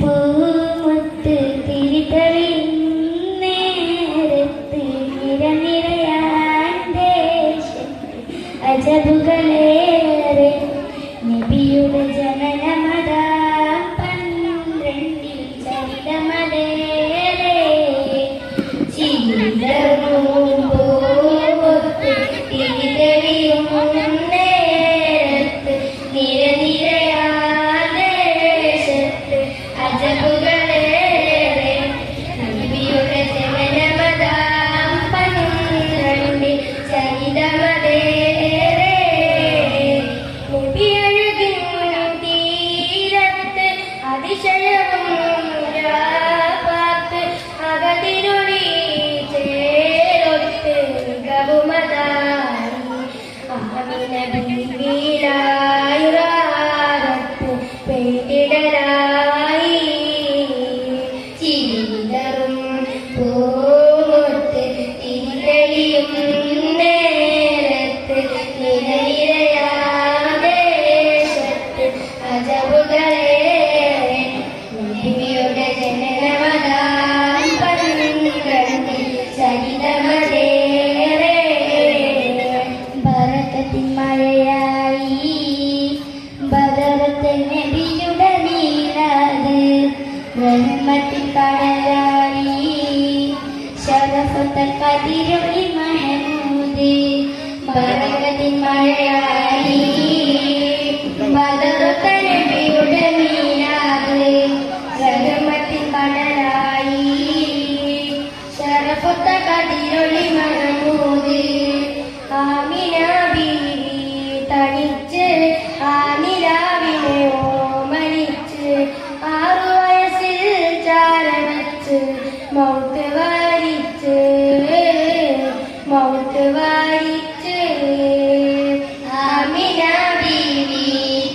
പൂമുത്ത് തിരിതെളിയും നേരത്ത് നിരനിരയാൻ ദേശത്ത് അജബുകളേറെ നബിയുടെ ജനനമതാ 12 ചരിതമതേറെ ചിരിതറും പൂമുത്ത് തിരിതെളിയും നേരത്ത് നിരനിരയാൻ ദേശത്ത് അജബുകളേറെ നബിയുടെ ജനനമതാ 12 ചരിതമതേറെ നബിയഴകിൻ തീരത്ത് അതിശയവും പാത്ത് അകതിരുളി ചേരൊത്ത് ഗവുമതായി ആമിന ബീവിലായി റാഹത്ത് പെയ്തിടലായി ചിരിതറും പൂമുത്ത് തിരിതെളിയും നേരത്ത് നിരനിരയാതെ ദേശത്ത് അജബുകളേറെ നബിയുടെ ജനനമതാ 12 ചരിതമതേറെ ബറക്കത്തിൻ മഴയായി ബദറത്തെ നബിയുടെ മീലാദ് റഹ്മത്തിൻ കടലായി ശറഫത്തെ ഖദീറുൽ മഹമൂദ് ബറക്കത്തിൻ മഴയായി ബദറത്തെ നബിയുടെ മീലാദ് റഹ്മത്തിൻ കടലായി ശറഫത്തെ ഖദീറുൽ മഹമൂദ് ആമിന ബീവി തനിച്ച് ആനിരാവിനെ ഓമനിച്ച് 6 വയസ്സിൽ ചാരവച്ച് മൗത്ത് വാരിച്ച് ആമിന ബീവി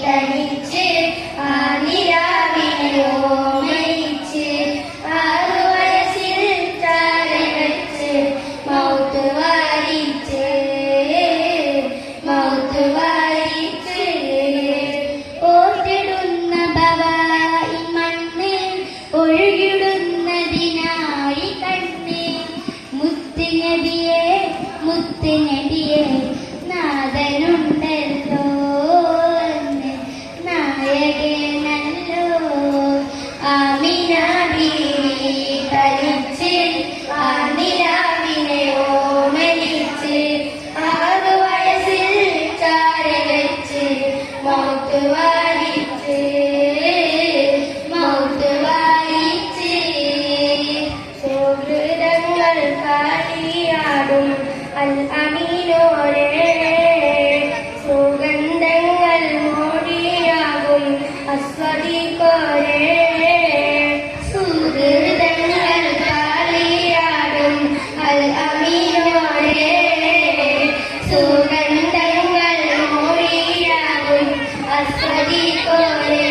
തനിച്ച് ആനിരാവിനെ ഓമനിച്ച് 6 വയസ്സിൽ ചാരവച്ച് മൗത്ത് വാരിച്ച് ഓർത്തിടുന്ന ബവായി മണ്ണ് ഒഴുകിടുന്നതിനായി കണ്ണ് മുത്ത് നബിയെ നാദനുണ്ടല്ലോ നായകനല്ലോ ആമിന ബീവി തനിച്ച് ആനിരാവിനെ ഓമനിച്ച് 6 വയസ്സിൽ ചാരവച്ച് മൗത്ത് വാരിച്ച് സൗഹൃദങ്ങൾ കാളിയാടും അൽ അമീനോരെ സുഗന്ധങ്ങൾ മോടിയാകും അസ്വദീകോരെ സുഹൃദങ്ങൾ കാളിയാടും അൽ അമീനോരെ സുഗന്ധങ്ങൾ മോടിയാകും അസ്വദീകോരെ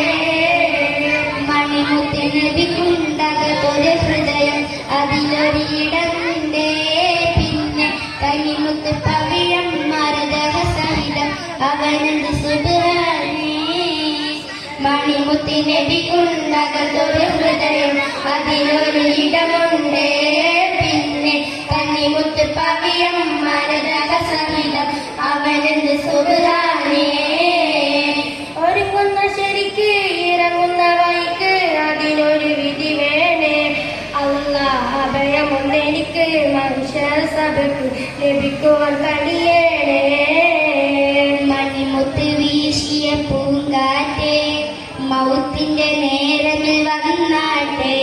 മണിമുത്ത് നബിക്കുണ്ടകത്തൊരു ഹൃദയം അതിലൊരിടമുണ്ട് പിന്നെ കനിമുത്ത് പവിഴം മരതക സഹിതം അവനന്ത് സുബ്ഹാനേ മണിമുത്ത് നബിക്കുണ്ടകത്തൊരു ഹൃദയം അതിലൊരിടമുണ്ട് പിന്നെ കനിമുത്ത് പവിഴം മരതക സഹിതം അവനന്ത് സുബ്ഹാനേ ഒരുങ്ങുന്ന ശരിക്ക് ഇറങ്ങുന്ന വഴിക്ക് അതിനൊരു വിധി വേണേ അല്ലാഹ് അഭയമൊന്നെനിക്ക് മനുഷ്യ സഭയ്ക്ക് ലഭിക്കുവാൻ കഴിയണേ മണിമുത്ത് വീശിയ പൂങ്കാറ്റേ മൗത്തിന്റെ നേരമിൽ വന്നാട്ടെ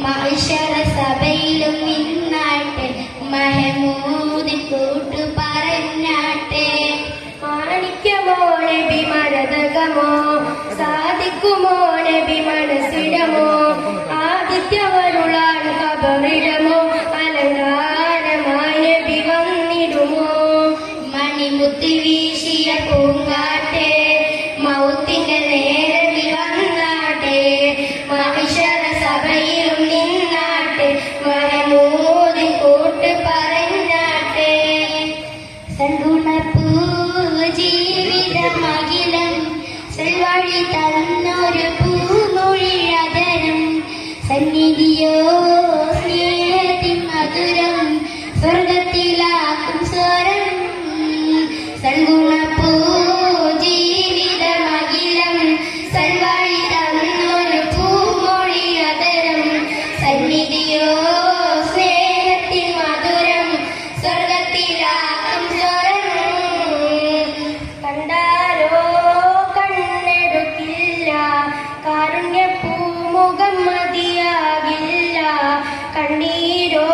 മഹിഷറ സഭയിലും ഇന്നാട്ടെ മഹമൂദ് കൂട്ടു പറഞ്ഞാട്ടെ മാണിക്യമോ നബി മരതകമോ സാധിക്കുമോ നബി മനസ്സിടമോ ആദിത്യവരുളാൻ ഖബറിടമോ അലങ്കാരമായ നബി വന്നിടുമോ മണിമുത്ത് വീശിയ പൂങ്കാറ്റെ മൗത്തിന്റെ നേരമിൽ വന്നാട്ടെ മഹിഷറ സഭയിലും നിന്നാട്ടെ മഹമൂദ് കൂട്ട് പറഞ്ഞാട്ടെ സൽഗുണ ജീവിതമകിലം സെൽവഴി തന്നൊരു പൂമൊഴിയതരം സന്നിധിയോ സ്നേഹത്തിൻ മധുരം സ്വർഗത്തിലാക്കും സ്വരം സൽഗുണപ്പൂ ജീവിതമഖിലം സൽവഴി തന്നൊരു പൂമൊഴിയതരം സന്നിധിയോ സ്നേഹത്തിൻ മധുരം സ്വർഗത്തിലാക്കും സ്വരം കണ്ടാലോ കണ്ണെടുക്കില്ല കാരുണ്യപ്പൂമുഖം മതിയാകില്ല കണ്ണീരോ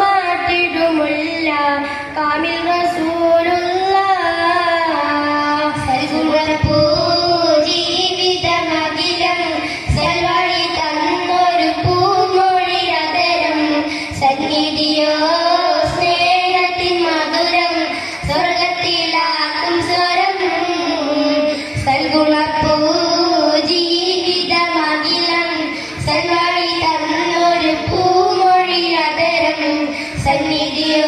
മാറ്റിടുമില്ല കാമിൽ റസൂലുള്ള സൽഗുണപ്പൂ ജീവിതമഖിലം സൽവഴി തന്നൊരു പൂമൊഴിയതരം സന്നിധിയോ സ്നേഹത്തിൻ മധുരം സ്വർഗത്തിലാക്കും സ്വരം സൽഗുണപ്പൂ ജീവിതമഖിലം സൽവഴി തന്നൊരു പൂമൊഴിയതരം സന്നിധിയോ